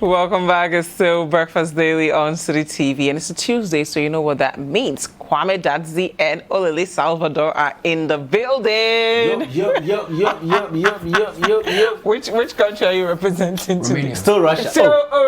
Welcome back. It's still Breakfast Daily on City TV, and it's a Tuesday, so you know what that means. Kwame Dadzi and Olele Salvador are in the building. Yup. Which country are you representing today? Still Russia.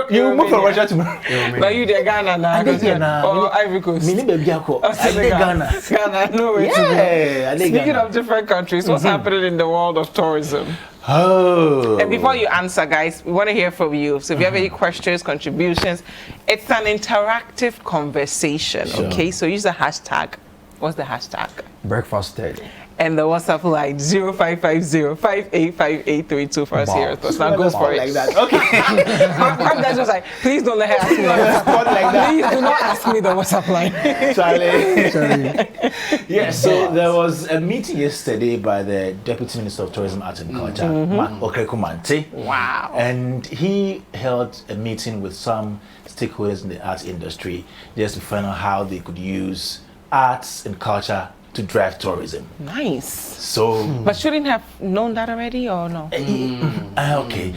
You moved from Russia to Romania. But you did Ghana now. I did Ghana. Oh, Ivory Coast. I did Ghana. Ghana, no way. Yeah, Speaking of different countries, what's happening in the world of tourism? Oh. And before you answer, guys, we want to hear from you. So if you have any questions, contributions, it's an interactive conversation, okay? So use the hashtag. What's the hashtag? Breakfast Daily. And the WhatsApp line 0550-585832 for us here. So now goes for it. Like that. Okay. I'm just like, please don't let her ask me the WhatsApp line. Please do not ask me the WhatsApp line. Charlie. Yeah, so there was a meeting yesterday by the Deputy Minister of Tourism, Arts and Culture, Okraku Mantey. Wow. And he held a meeting with some stakeholders in the arts industry just to find out how they could use arts and culture to drive tourism. Nice. So, but shouldn't have known that already, or no? Okay.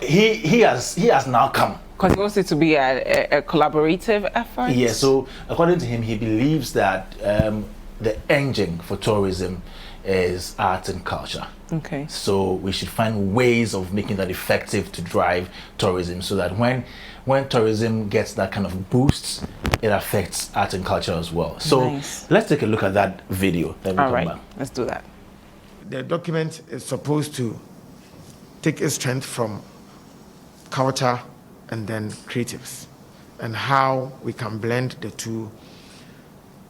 He has now come. Because he wants it to be a collaborative effort. Yeah. So according to him, he believes that the engine for tourism is art and culture. Okay. So we should find ways of making that effective to drive tourism, so that when tourism gets that kind of boost, it affects art and culture as well. So let's take a look at that video. All right, let's do that. The document is supposed to take its strength from culture and then creatives, and how we can blend the two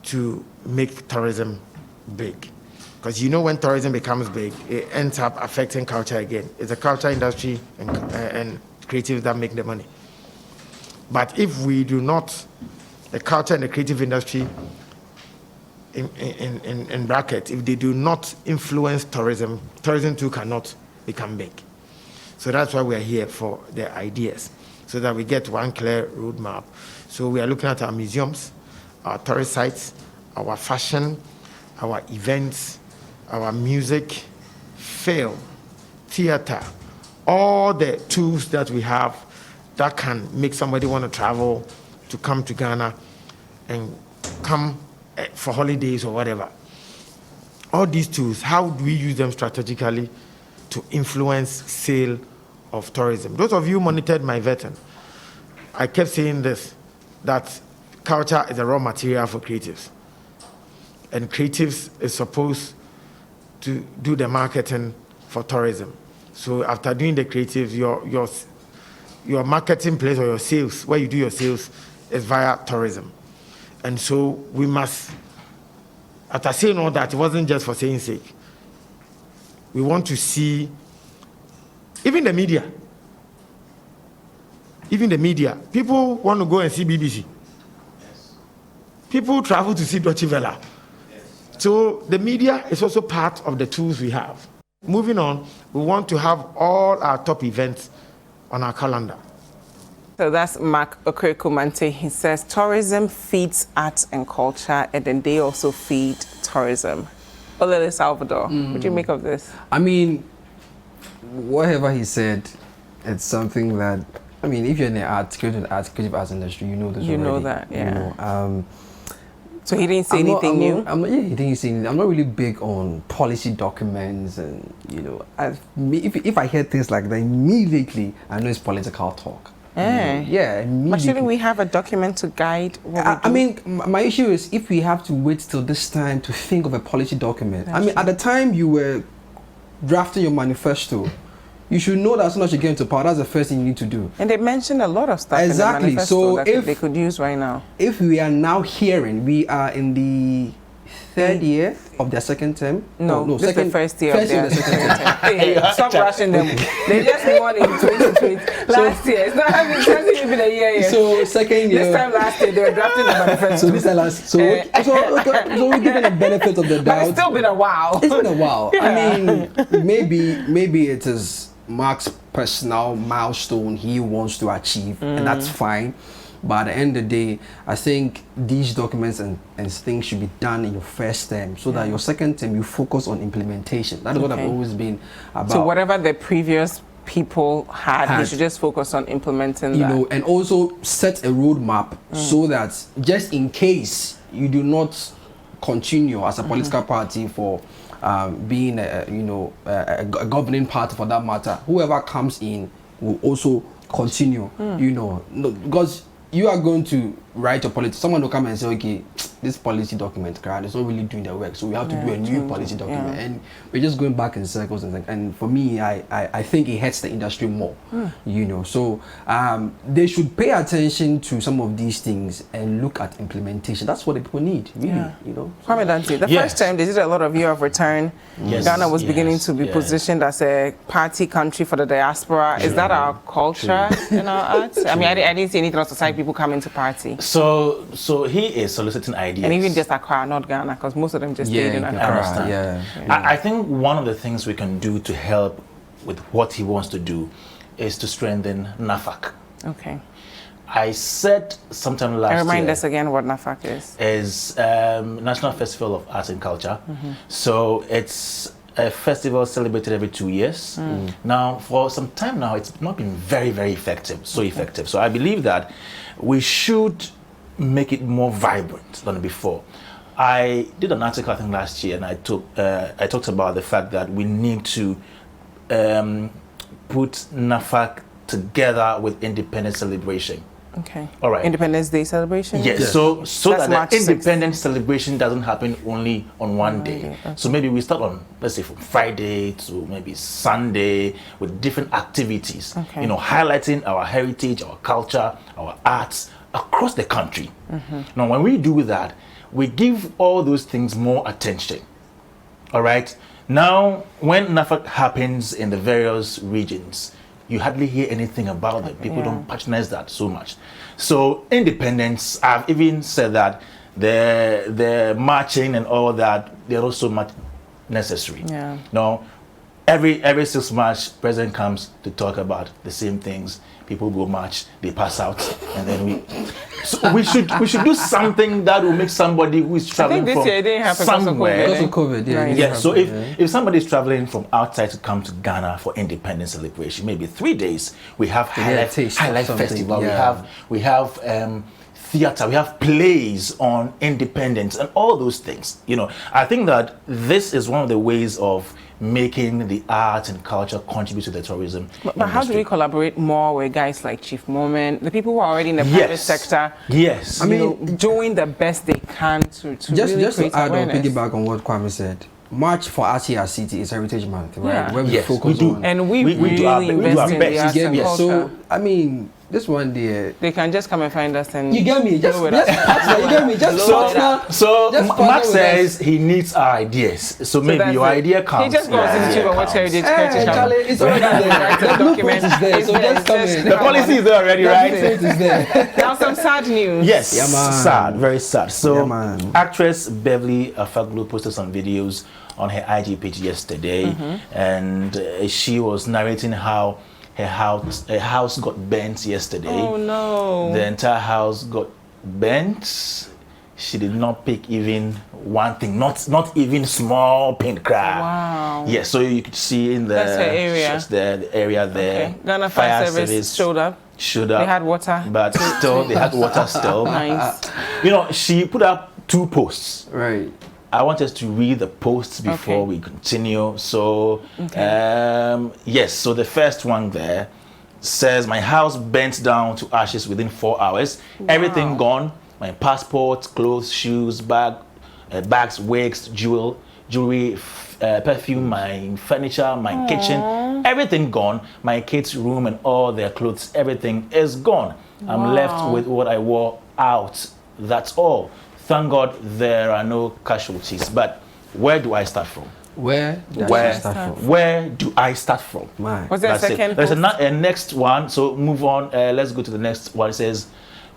to make tourism big. Because you know, when tourism becomes big, it ends up affecting culture again. It's the culture industry and creatives that make the money. But if we do not, the culture and the creative industry, in bracket, if they do not influence tourism, tourism too cannot become big. So that's why we're here, for the ideas, so that we get one clear roadmap. So we are looking at our museums, our tourist sites, our fashion, our events, our music, film, theater, all the tools that we have that can make somebody want to travel to come to Ghana and come for holidays or whatever. All these tools, how do we use them strategically to influence sale of tourism? Those of you who monitored my veteran, I kept saying this, that culture is a raw material for creatives. And creatives is supposed to do the marketing for tourism. So after doing the creatives, your marketing place or your sales, where you do your sales, is via tourism. And so we must, after saying all that, it wasn't just for saying sake. We want to see, even the media, people want to go and see BBC. Yes. People travel to see Deutsche Welle. Yes. So the media is also part of the tools we have. Moving on, we want to have all our top events on our calendar. So that's Mark Okraku Mantey. He says tourism feeds arts and culture, and then they also feed tourism. Olele Salvador, what do you make of this? I mean, whatever he said, it's something that, I mean, if you're in the creative arts industry, you know this already. You know that, yeah. You know, so he didn't say anything new? He didn't say anything. I'm not really big on policy documents, and, you know, if I hear things like that, immediately I know it's political talk. Yeah, but shouldn't we have a document to guide what we do? I mean, my issue is if we have to wait till this time to think of a policy document. That's true. At the time you were drafting your manifesto, you should know that as soon as you get into power, that's the first thing you need to do. And they mentioned a lot of stuff in the manifesto that they could use right now. If we are now hearing, we are in the third year of their second term. No, this is the first year of their second term. Stop rushing them. They just won in 2020. Last year. It's not even a year yet. So second year. This time last year, they were drafting the manifesto. So this time last so we're given the benefit of the doubt. But it's still been a while. It's been a while. Yeah. I mean, maybe it is Mark's personal milestone he wants to achieve, and that's fine. But at the end of the day, I think these documents and things should be done in your first term, so that your second term you focus on implementation. That is what I've always been about. So whatever the previous people had. We should just focus on implementing you that. know, and also set a roadmap so that just in case you do not continue as a political party for being a governing party for that matter, whoever comes in will also continue. You know, because you are going to write a policy. Someone will come and say, okay, this policy document, it's not really doing the work, so we have to do a new policy document, and we're just going back in circles. And for me, I think it hurts the industry more. You know, so they should pay attention to some of these things and look at implementation. That's what the people need, really. You know. Kwame Dante, the first time they did a lot of year of return, Ghana was beginning to be positioned as a party country for the diaspora. Is that our culture in our arts? I mean, I didn't see anything else aside people coming to party. So he is soliciting ideas. And even just Accra, not Ghana, because most of them just stayed in Accra. I think one of the things we can do to help with what he wants to do is to strengthen NAFAC. Okay. I said sometime last year. Remind us again what NAFAC is. Is National Festival of Arts and Culture. So it's a festival celebrated every 2 years. Now, for some time now, it's not been very, very effective. So effective. So I believe that we should make it more vibrant than before. I did an article I think last year, and I talked about the fact that we need to put NAFAC together with Independence celebration. Okay. All right. Independence Day celebration? Yes. So that the Independence celebration doesn't happen only on one day. Okay. So maybe we start on, let's say, from Friday to maybe Sunday with different activities. Okay. You know, highlighting our heritage, our culture, our arts across the country. Now, when we do that, we give all those things more attention. All right. Now, when NAFAC happens in the various regions, you hardly hear anything about it. People don't patronize that so much. So independence, I've even said that the marching and all that, they're not so much necessary. No, every 6 months, president comes to talk about the same things. People go march, they pass out, and then we should do something that will make somebody who is traveling from somewhere. Because of COVID, Yeah. So if somebody is traveling from outside to come to Ghana for Independence celebration, maybe 3 days, we have highlight festival. We have theater, we have plays on independence and all those things. You know, I think that this is one of the ways of making the art and culture contribute to the tourism. But how do we collaborate more with guys like Chief Moment, the people who are already in the private sector? Yes. I mean, doing the best they can to just really to add awareness. or piggyback on what Kwame said. March for us here at City is Heritage Month, right? Where we yes, focus we do. on. And we really invest in the arts and culture. So, I mean, this one day they can just come and find us and you get me, you get me, so Mark says he needs our ideas. So maybe your idea comes. He just goes to YouTube and watch Heritage Channel. It's already there. The blueprint is there, so just come in. The policy is there already, right? Now some sad news. Yes, sad, very sad. So actress Beverly Afaglu posted some videos on her IG page yesterday, and she was narrating how her house got burnt yesterday. Oh no! The entire house got burnt. She did not pick even one thing, not even small paint crack. Wow. Yeah, so you could see in the that's her area. The area there. Okay. Ghana Fire Service showed up. They had water, but still they had water still. Nice. You know, she put up 2 posts. Right. I want us to read the posts before we continue. So, yes, so the first one there says, my house burnt down to ashes within 4 hours. Wow. Everything gone. My passport, clothes, shoes, bags, wigs, jewelry, perfume, my furniture, my kitchen, everything gone. My kids' room and all their clothes, everything is gone. I'm left with what I wore out. That's all. Thank God there are no casualties. But where do I start from? Where do I start from? Was there a second? There's a next one. So move on. Let's go to the next one. It says,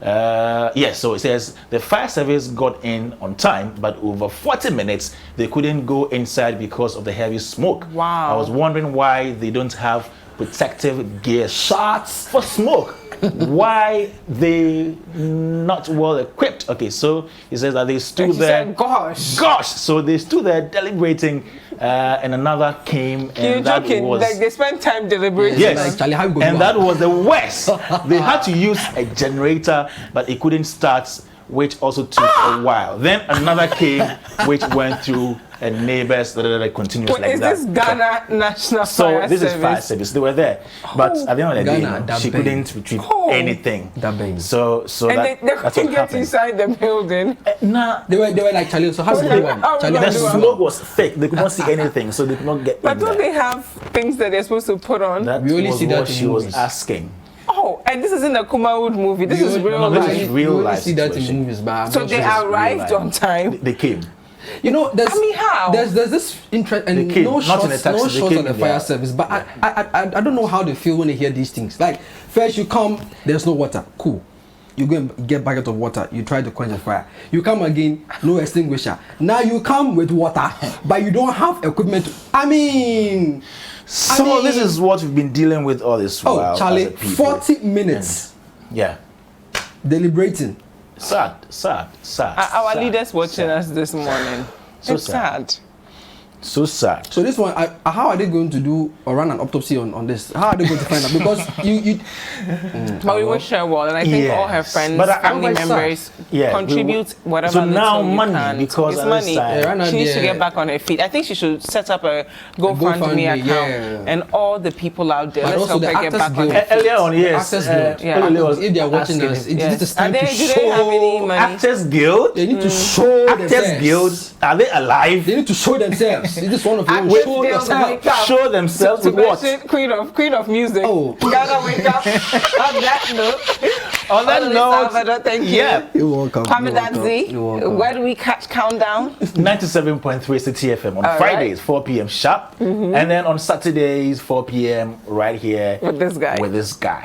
yes. So it says the fire service got in on time, but over 40 minutes they couldn't go inside because of the heavy smoke. Wow. I was wondering why they don't have protective gear, shots for smoke. Why they not well equipped? Okay, so he says that they stood there. Said, gosh. So they stood there deliberating and another came, and You're that joking. was Like they spent time deliberating. yes, Like, Charlie, how you gonna and do that that? was the worst. They had to use a generator, but it couldn't start, which also took a while. Then another came, which went through neighbors, continuous like Is that. this Ghana National So Fire this Service? is fire service. They were there, but at the end of the day, Ghana, that she bang. couldn't retrieve Oh. anything. That bang. So And that, they that's what couldn't get happened. inside the building. Nah, They were like, Charlie, so how's the How one? we Charlie, gonna the do it? smoke was thick. They could not see anything, so they could not get But in don't there. they have things that they're supposed to put on? That We only was see that what in she was movies. asking. Oh, and this isn't a Kumawood movie. This is real no, this life. is real you only life see that in situation. movies, but I'm So not they sure it's real arrived life. on time. They came. You know, there's, I mean, how? There's this interest and They came, no not in a shots, taxi, no they shots came on the in fire their- service. But I don't know how they feel when they hear these things. Like first you come, there's no water. Cool. You go and get a bucket of water. You try to quench the fire. You come again, no extinguisher. Now you come with water, but you don't have equipment. I mean, So this is what we've been dealing with all this while. oh as Charlie, a people. 40 minutes Yeah. deliberating. Sad. Our sad, leaders watching sad. us this morning. So It's sad. sad. So sad. So this one, how are they going to do or run an autopsy on this? How are they going to find out? Because you But we wish her well, and I think all her Yes. friends, But I- family I'm like, members Yeah, contribute whatever. So now little you money, can. because it's at this money. time- Yeah, right now She needs to they're- get back on her feet. I think she should set up a GoFundMe GoFundMe, account, yeah. and all the people out there. But Let's also help the her get Actors back on Guild. her feet. Earlier on, yes. Actors Guild. yeah. Elele was If they are watching asking us, him. this is Are time they, to do they have any show. money? Actors Guild. They need to show Actors themselves. Guild. Are they alive? They need to show themselves. This is one of them. Actors Show Guild, yourself. wake up. Show themselves To with what? mention Queen of Music. Oh. Ghana, wake up. On that note. On that Ollie note, Salvador, thank you. yeah. You're welcome. Kwame You're welcome. Dadzi, You're welcome. where do we catch Countdown? 97.3 City FM on All Fridays, 4 p.m. sharp. And then on Saturdays, 4 p.m. right here With this guy. With this guy.